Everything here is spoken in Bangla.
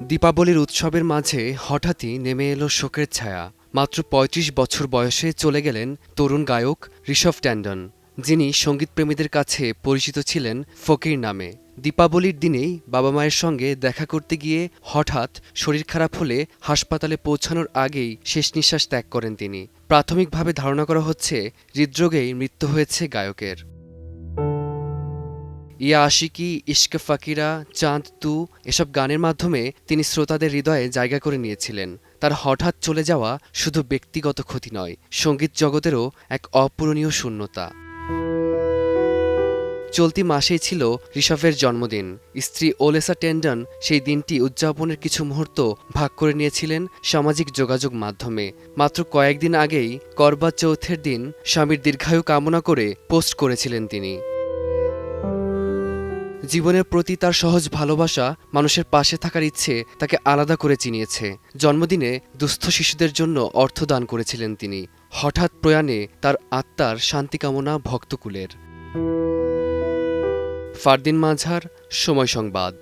দীপাবলির উৎসবের মাঝে হঠাৎই নেমে এলো শোকের ছায়া। মাত্র ৩৫ বছর বয়সে চলে গেলেন তরুণ গায়ক ঋষভ ট্যান্ডন, যিনি সঙ্গীতপ্রেমীদের কাছে পরিচিত ছিলেন ফকির নামে। দীপাবলির দিনেই বাবা মায়ের সঙ্গে দেখা করতে গিয়ে হঠাৎ শরীর খারাপ হলে হাসপাতালে পৌঁছানোর আগেই শেষ নিঃশ্বাস ত্যাগ করেন তিনি। প্রাথমিকভাবে ধারণা করা হচ্ছে হৃদরোগেই মৃত্যু হয়েছে গায়কের। ইয়া আশিকি, ইশকে ফাকিরা, চাঁদ তু এসব গানের মাধ্যমে তিনি শ্রোতাদের হৃদয়ে জায়গা করে নিয়েছিলেন। তার হঠাৎ চলে যাওয়া শুধু ব্যক্তিগত ক্ষতি নয়, সঙ্গীত জগতেরও এক অপূরণীয় শূন্যতা। চলতি মাসেই ছিল ঋষভের জন্মদিন। স্ত্রী ওলেসা টেন্ডন সেই দিনটি উদযাপনের কিছু মুহূর্ত ভাগ করে নিয়েছিলেন সামাজিক যোগাযোগ মাধ্যমে। মাত্র কয়েকদিন আগেই করবা চৌথের দিন স্বামীর দীর্ঘায়ু কামনা করে পোস্ট করেছিলেন তিনি। জীবনের প্রতি তার সহজ ভালোবাসা, মানুষের পাশে থাকার ইচ্ছে তাকে আলাদা করে চিনিয়েছে। জন্মদিনে দুস্থ শিশুদের জন্য অর্থ দান করেছিলেন তিনি। হঠাৎ প্রয়াণে তার আত্মার শান্তি কামনা ভক্তকুলের। ফারদিন মাঝার, সময় সংবাদ।